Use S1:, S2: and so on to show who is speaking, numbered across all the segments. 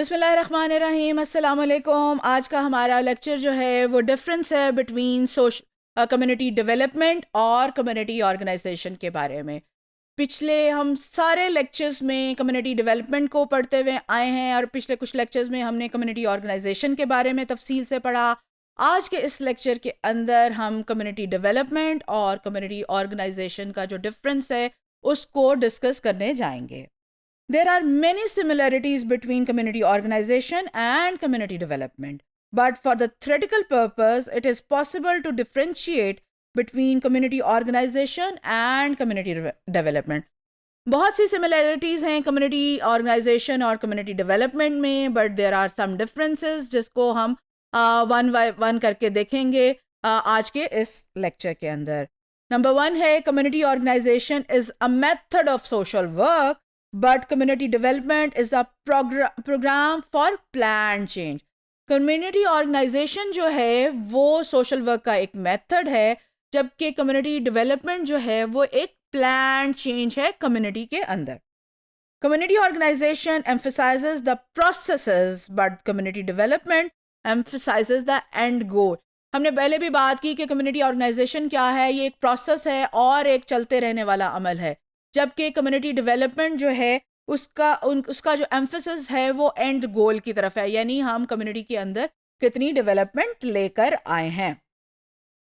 S1: बिस्मिल्लाहिर्रहमानिर्रहीम, अस्सलाम वालेकुम। आज का हमारा लेक्चर जो है वो डिफरेंस है बिटवीन कम्युनिटी डेवलपमेंट और कम्युनिटी ऑर्गेनाइजेशन के बारे में। पिछले हम सारे लेक्चर्स में कम्युनिटी डेवलपमेंट को पढ़ते हुए आए हैं और पिछले कुछ लेक्चर्स में हमने कम्युनिटी ऑर्गेनाइजेशन के बारे में तफसील से पढ़ा। आज के इस लेक्चर के अंदर हम कम्युनिटी डेवलपमेंट और कम्युनिटी ऑर्गेनाइजेशन का जो डिफरेंस है उसको डिस्कस करने जाएंगे। There are many similarities between community organization and community development, but for the theoretical purpose, it is possible to differentiate between community organization and community development. बहुत सी similarities हैं community organization और community development में, but there are some differences जिसको हम one by one करके देखेंगे आज के इस lecture के अंदर। Number 1 है community organization is a method of social work, but community development is a program for planned change. Community organization जो है वो social work का एक method है, जबकि community development जो है वो एक planned change है community के अंदर। Community organization emphasizes the processes, but community development emphasizes the end goal. हमने पहले भी बात की कि community organization क्या है, ये एक process है और एक चलते रहने वाला अमल है, जबकि कम्युनिटी डेवलपमेंट जो है उसका जो एम्फेसिस है वो एंड गोल की तरफ है, यानी हम कम्युनिटी के अंदर कितनी डेवलपमेंट लेकर आए हैं।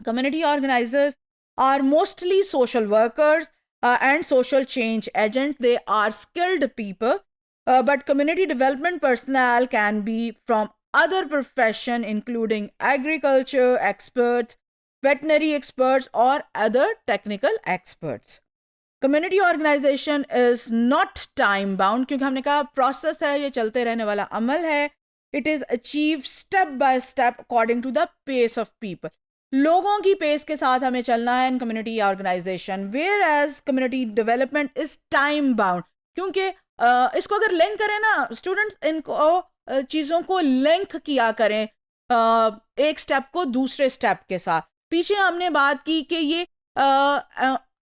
S1: Community organizers are mostly social workers and social change agents. They are skilled people, but community development personnel can be from other profession including agriculture experts, veterinary experts or other technical experts. Community organization is not time bound, क्योंकि हमने कहा process है, ये चलते रहने वाला अमल है। It is achieve step by step according to the pace of people. लोगों की पेस के साथ हमें चलना है in community organization. Where as community development is time bound, क्योंकि इसको अगर लिंक करें ना स्टूडेंट्स, इनको चीज़ों को लिंक किया करें एक स्टेप को दूसरे स्टेप के साथ। पीछे हमने बात की कि ये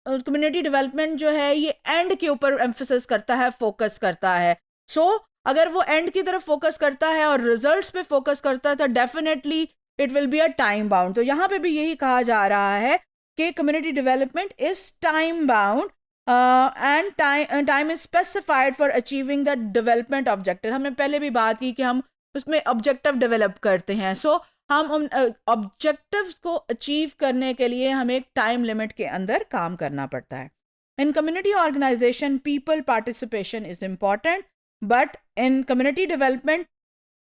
S1: कम्युनिटी डेवलपमेंट जो है ये एंड के ऊपर एम्फेसिस करता है, फोकस करता है। सो अगर वो एंड की तरफ फोकस करता है और रिजल्ट्स पे फोकस करता है तो definitely it will be a time bound. तो यहाँ पे भी यही कहा जा रहा है कि community development is time bound and time is specified for achieving the development objective. हमने पहले भी बात की कि हम उसमें ऑब्जेक्टिव डेवलप करते हैं। सो हम उन ऑब्जेक्टिव्स को अचीव करने के लिए हमें एक टाइम लिमिट के अंदर काम करना पड़ता है। In community organization people participation is important, but in community development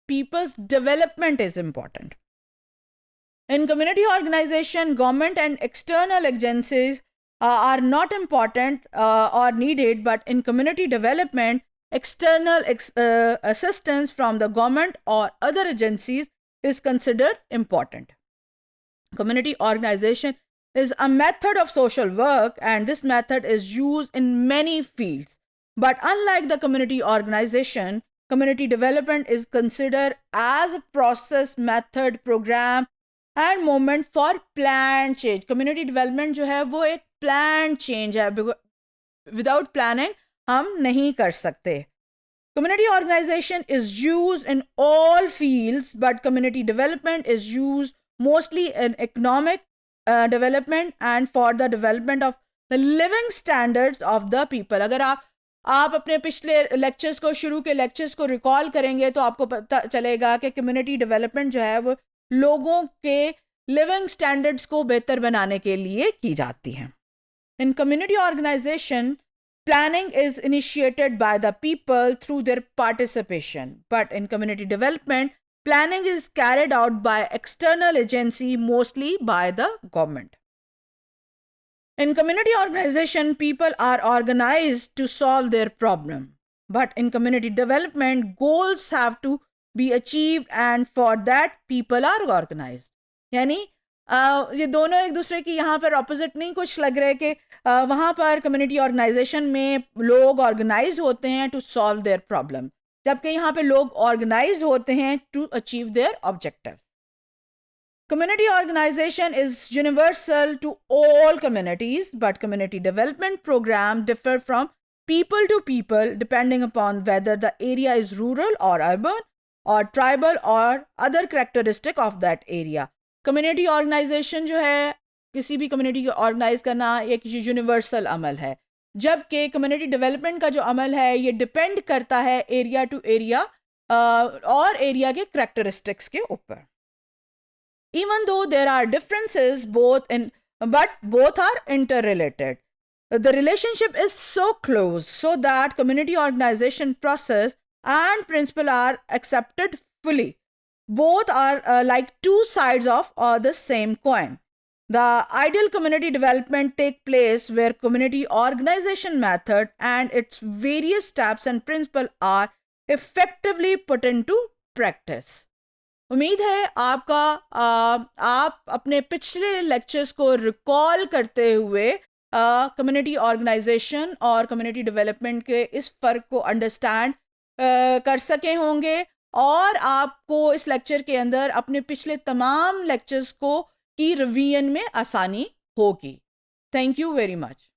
S1: people's development is important. In community organization government and external agencies are not important or needed, but in community development external assistance from the government or other agencies is considered important. Community organization is a method of social work, and this method is used in many fields. But unlike the community organization, community development is considered as a process, method, program and movement for planned change. Community development जो है वो एक planned change है, without planning हम नहीं कर सकते। Community organization is used in all fields, but community development is used mostly in economic development and for the development of the living standards of the people. अगर आप अपने पिछले lectures को, शुरू के लेक्चर्स को रिकॉल करेंगे तो आपको पता चलेगा कि कम्युनिटी डेवलपमेंट जो है वो लोगों के लिविंग स्टैंडर्ड्स को बेहतर बनाने के लिए की जाती है। In community organization planning is initiated by the people through their participation, but in community development planning is carried out by external agency, mostly by the government. In community organization people are organized to solve their problem, but in community development goals have to be achieved and for that people are organized. यानी ये दोनों एक दूसरे की यहाँ पर opposite नहीं कुछ लग रहे कि वहाँ पर कम्युनिटी ऑर्गेनाइजेशन में लोग ऑर्गेनाइज होते हैं टू सॉल्व देयर प्रॉब्लम, जबकि यहाँ पे लोग ऑर्गेनाइज होते हैं to achieve their objectives. Community organization is universal to all communities, but community development program differ from people to people depending upon whether the area is rural or urban और tribal और other characteristic of that area. Community organization जो है, किसी भी community को organise करना एक universal अमल है, जबकि कम्युनिटी डेवलपमेंट का जो अमल है ये डिपेंड करता है एरिया टू एरिया और एरिया के करेक्टरिस्टिक्स के ऊपर। Even though there are differences but both are interrelated. The relationship is so close so that community organization process and principle are accepted fully. Both are like two sides of the same coin. The ideal community development take place where community organization method and its various steps and principle are effectively put into practice. उम्मीद है आपका आप अपने पिछले lectures को recall करते हुए community organisation और कम्युनिटी डेवलपमेंट के इस फ़र्क को अंडरस्टैंड कर सके होंगे और आपको इस लेक्चर के अंदर अपने पिछले तमाम लेक्चर्स को की रिवीजन में आसानी होगी। Thank you very much.